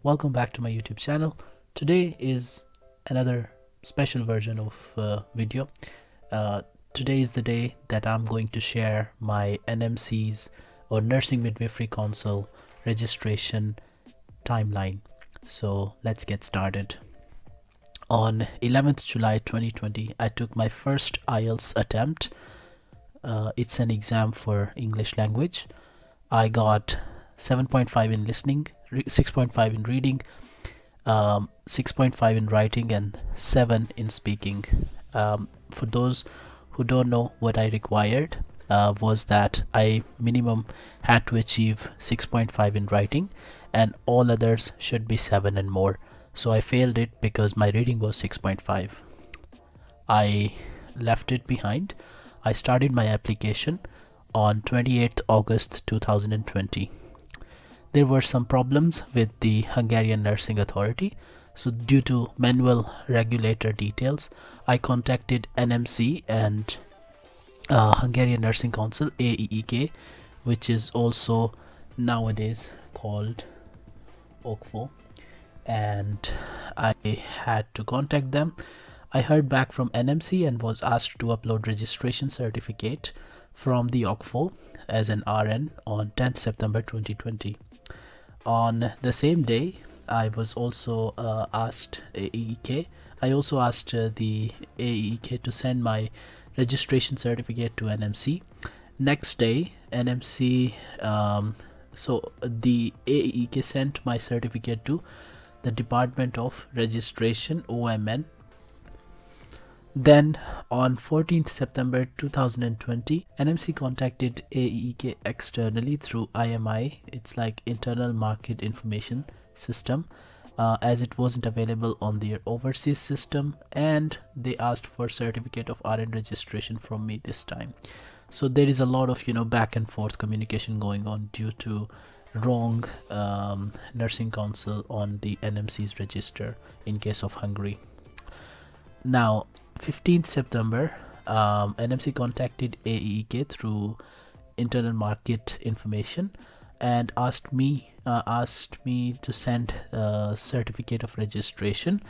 Welcome back to my YouTube channel. Today is another special version of video. Today is the day that I'm going to share my NMC's or Nursing Midwifery Council registration timeline. So let's get started. On 11th July 2020, I took my first IELTS attempt. It's an exam for English language. I got 7.5 in listening, 6.5 in reading, 6.5 in writing, and 7 in speaking. For those who don't know, what I required was that I minimum had to achieve 6.5 in writing, and all others should be 7 and more. So I failed it because my reading was 6.5. I left it behind. I started my application on 28th August 2020. There were some problems with the Hungarian Nursing Authority, so due to manual regulator details, I contacted NMC and Hungarian Nursing Council, AEEK, which is also nowadays called OCFO, and I had to contact them. I heard back from NMC and was asked to upload registration certificate from the OCFO as an RN on 10th September 2020. On the same day, I was also asked AEK. I also asked the AEK to send my registration certificate to NMC. Next day, NMC, so the AEK sent my certificate to the Department of Registration, OMN. Then on 14th September 2020, NMC contacted AEK externally through IMI. It's like Internal Market Information System, as it wasn't available on their overseas system, and they asked for certificate of RN registration from me this time. So there is a lot of back and forth communication going on due to wrong nursing council on the NMC's register in case of Hungary. Now 15th September, NMC contacted AEK through Internal Market Information and asked me to send a certificate of registration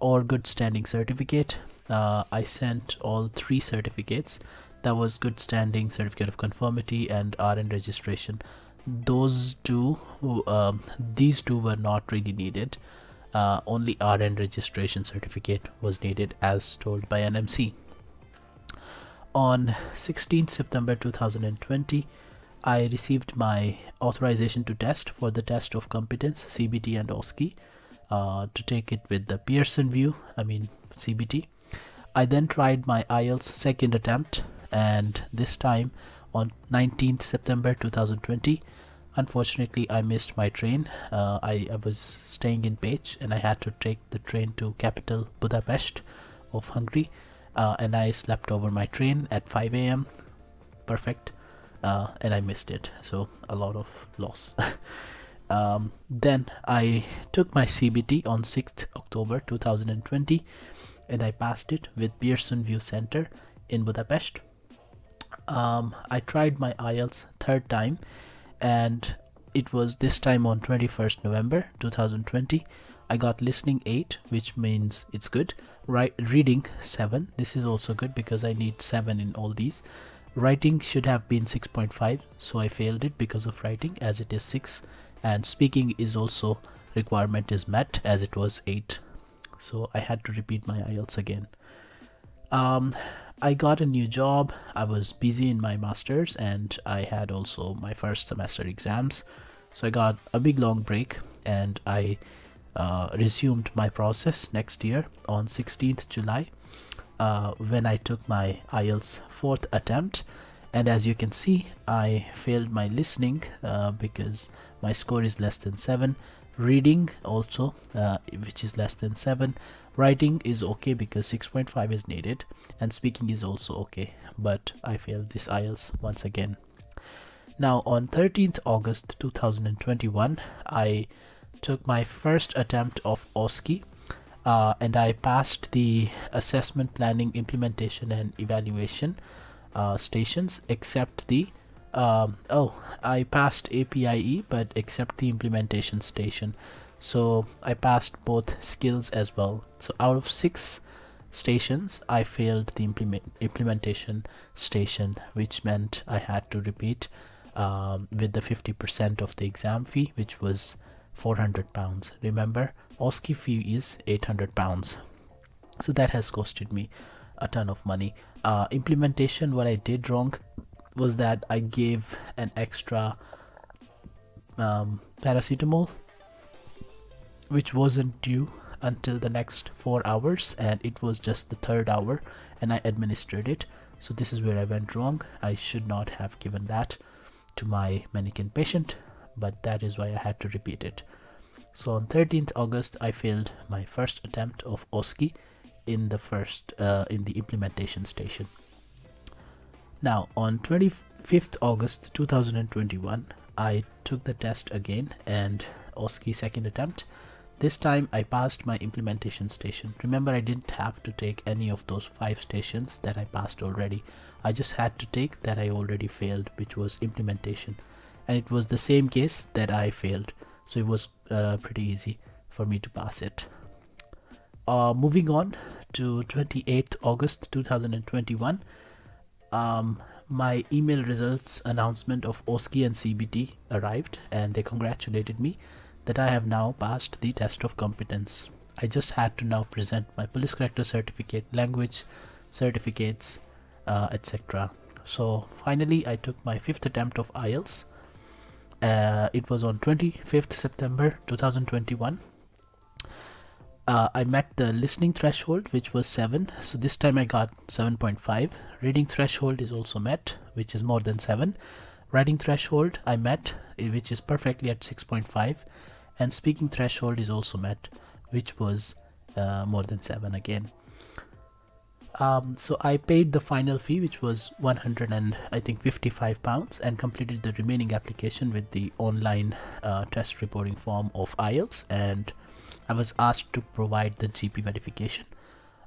or good standing certificate. I sent all 3 certificates. That was good standing, certificate of conformity, and RN registration. These two were not really needed. Only RN registration certificate was needed as told by NMC. On 16th September 2020, I received my authorization to test for the test of competence, CBT and OSCE, to take it with the Pearson view, CBT. I then tried my IELTS second attempt, and this time on 19th September 2020, unfortunately, I missed my train. I was staying in Pécs and I had to take the train to capital Budapest of Hungary, and I slept over my train at 5 a.m. Perfect. And I missed it, so a lot of loss. Then I took my CBT on 6th October 2020 and I passed it with Pearson View Center in Budapest. I tried my IELTS third time, and it was this time on 21st November 2020. I got listening 8, which means it's good. Reading 7. This is also good because I need 7 in all these. Writing should have been 6.5, so I failed it because of writing, as it is 6, and speaking is also requirement is met, as it was 8. So I had to repeat my IELTS again. I got a new job. I was busy in my master's and I had also my first semester exams. So I got a big long break and I resumed my process next year on 16th July when I took my IELTS 4th attempt. And as you can see, I failed my listening because my score is less than 7. Reading also, which is less than 7. Writing is okay because 6.5 is needed, and speaking is also okay, but I failed this IELTS once again. Now on 13th August 2021, I took my first attempt of OSCE, and I passed the assessment, planning, implementation and evaluation stations, except the I passed APIE, but except the implementation station. So I passed both skills as well. So out of 6 stations, I failed the implementation station, which meant I had to repeat with the 50% of the exam fee, which was £400. Remember, OSCE fee is £800. So that has costed me a ton of money. Implementation, what I did wrong was that I gave an extra paracetamol, which wasn't due until the next 4 hours, and it was just the 3rd hour, and I administered it. So this is where I went wrong. I should not have given that to my mannequin patient, but that is why I had to repeat it. So on 13th August, I failed my first attempt of OSCE in the implementation station. Now on 25th August 2021, I took the test again, and OSCE second attempt. This time I passed my implementation station. Remember, I didn't have to take any of those 5 stations that I passed already. I just had to take that I already failed, which was implementation, and it was the same case that I failed, so it was pretty easy for me to pass it. Moving on to 28th August 2021, my email results announcement of OSCE and CBT arrived, and they congratulated me that I have now passed the test of competence. I just had to now present my police character certificate, language certificates, etc. So finally I took my 5th attempt of IELTS. It was on 25th September 2021. I met the listening threshold, which was 7, so this time I got 7.5. Reading threshold is also met, which is more than 7. Writing threshold I met, which is perfectly at 6.5, and speaking threshold is also met, which was more than 7 again. So I paid the final fee, which was £155, and completed the remaining application with the online test reporting form of IELTS, and I was asked to provide the GP verification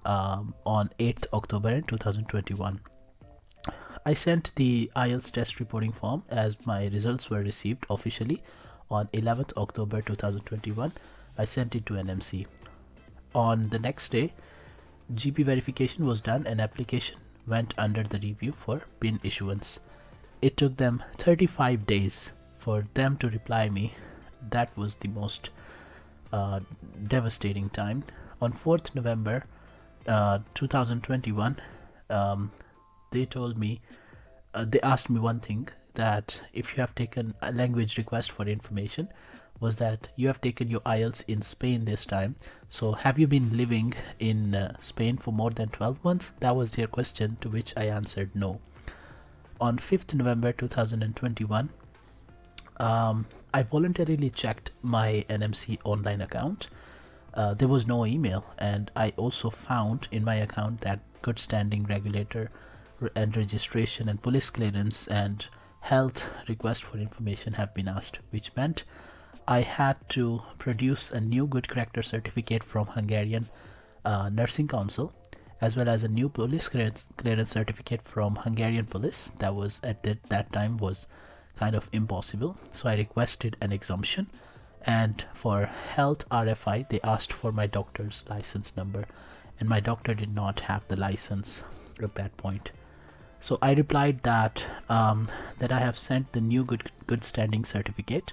on 8th October 2021. I sent the IELTS test reporting form as my results were received officially on 11th October 2021. I sent it to NMC. On the next day, GP verification was done and application went under the review for PIN issuance. It took them 35 days for them to reply me. That was the most devastating time. On 4th November 2021, they told me, they asked me one thing, that if you have taken a language request for information, was that you have taken your IELTS in Spain this time, so have you been living in Spain for more than 12 months? That was their question, to which I answered no. On 5th November 2021, I voluntarily checked my NMC online account. There was no email, and I also found in my account that good standing regulator and registration and police clearance and health request for information have been asked, which meant I had to produce a new good character certificate from Hungarian Nursing Council, as well as a new police clearance certificate from Hungarian police. That was at that time was kind of impossible, so I requested an exemption. And for health RFI, they asked for my doctor's license number, and my doctor did not have the license at that point. So I replied that that I have sent the new good standing certificate,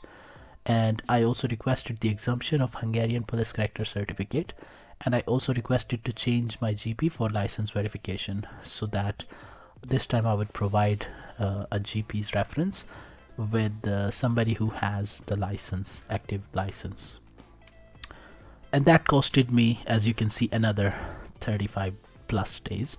and I also requested the exemption of Hungarian police character certificate, and I also requested to change my GP for license verification, so that this time I would provide a GP's reference with somebody who has the license, active license. And that costed me, as you can see, another 35 plus days.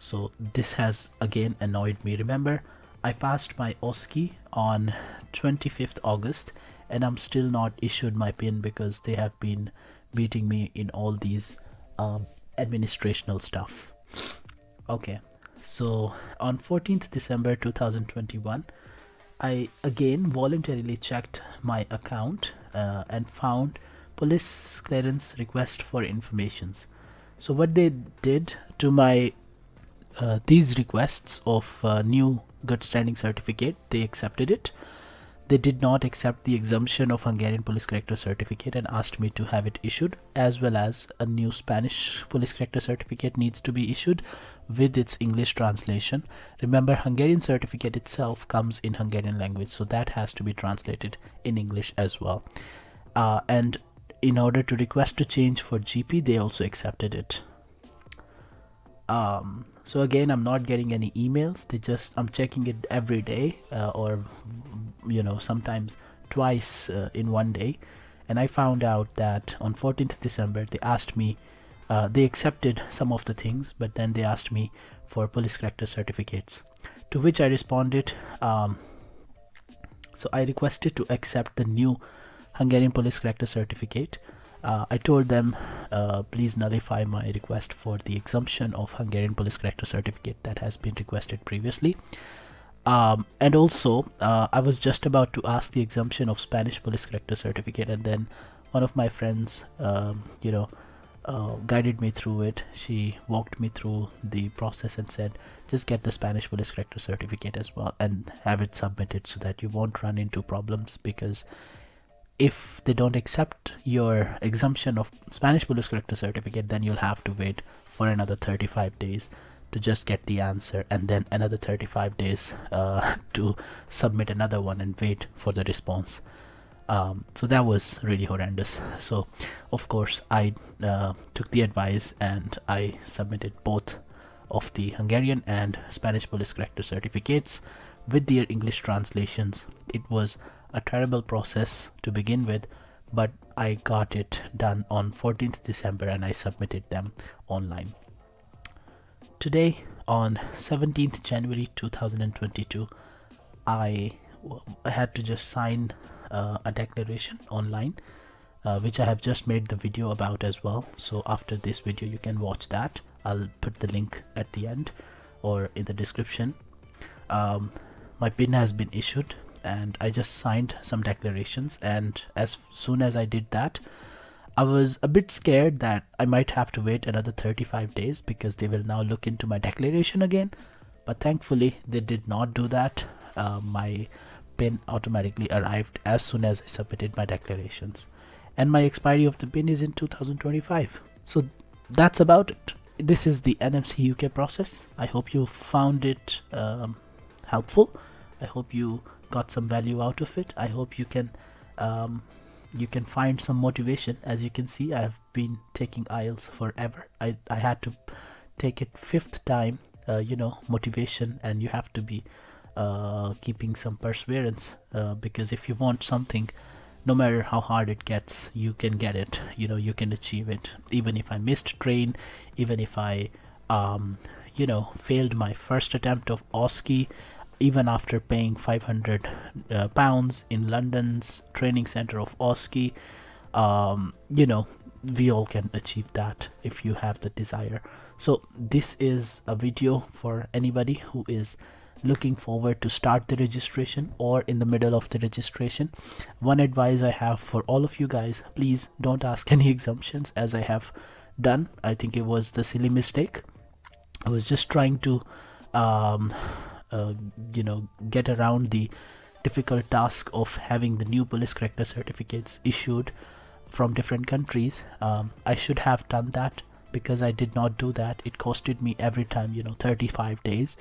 So this has again annoyed me. Remember, I passed my OSCE on 25th August, and I'm still not issued my PIN because they have been beating me in all these administrational stuff. Okay, so on 14th December 2021, I again voluntarily checked my account and found police clearance request for informations. So what they did to my these requests of new good standing certificate, they accepted it. they did not accept the exemption of Hungarian police character certificate and asked me to have it issued, as well as a new Spanish police character certificate needs to be issued with its English translation. Remember, Hungarian certificate itself comes in Hungarian language, so that has to be translated in English as well. And in order to request to change for GP, they also accepted it. So again, I'm not getting any emails. I'm checking it every day, or sometimes twice in one day, and I found out that on 14th December they asked me, they accepted some of the things, but then they asked me for police character certificates, to which I responded. So I requested to accept the new Hungarian police character certificate. I told them, please nullify my request for the exemption of Hungarian police character certificate that has been requested previously. And also, I was just about to ask the exemption of Spanish police character certificate, and then one of my friends, guided me through it. She walked me through the process and said, just get the Spanish police character certificate as well and have it submitted so that you won't run into problems, because if they don't accept your exemption of Spanish police character certificate, then you'll have to wait for another 35 days to just get the answer, and then another 35 days to submit another one and wait for the response. So that was really horrendous. So of course I took the advice and I submitted both of the Hungarian and Spanish police character certificates with their English translations. It was a terrible process to begin with, but I got it done on 14th December and I submitted them online. Today, on 17th January 2022, I had to just sign a declaration online, which I have just made the video about as well. So after this video you can watch that. I'll put the link at the end or in the description. My PIN has been issued and I just signed some declarations, and as soon as I did that, I was a bit scared that I might have to wait another 35 days because they will now look into my declaration again, but thankfully they did not do that. My PIN automatically arrived as soon as I submitted my declarations, and my expiry of the PIN is in 2025. So that's about it. This is the NMC UK process. I hope you found it helpful. I hope you got some value out of it. I hope you can find some motivation. As you can see, I have been taking IELTS forever. I had to take it 5th time. Motivation, and you have to be keeping some perseverance, because if you want something, no matter how hard it gets, you can get it. You can achieve it. Even if I missed train, even if I failed my first attempt of OSCE, even after paying £500 in London's training center of OSCE, we all can achieve that if you have the desire. So this is a video for anybody who is looking forward to start the registration or in the middle of the registration. One advice I have for all of you guys: please don't ask any exemptions, as I have done. I think it was the silly mistake. I was just trying to get around the difficult task of having the new police character certificates issued from different countries. I should have done that. Because I did not do that, it costed me every time 35 days,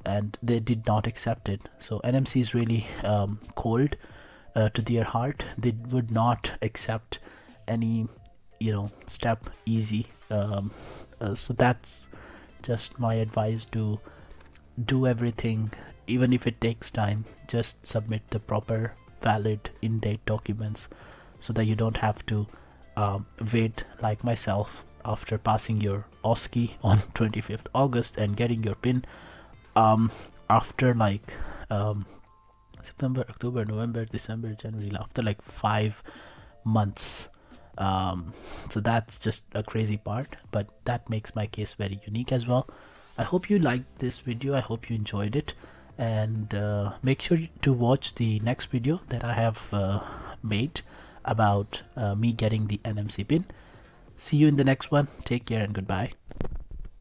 and they did not accept it. So NMC is really cold to their heart. They would not accept any step easy. So that's just my advice: to do everything, even if it takes time. Just submit the proper, valid, in-date documents so that you don't have to wait like myself after passing your OSCE on 25th August and getting your PIN after like September, October, November, December, January, after like 5 months. So that's just a crazy part, but that makes my case very unique as well. I hope you liked this video. I hope you enjoyed it, and make sure to watch the next video that I have made about me getting the NMC PIN. See you in the next one. Take care and goodbye.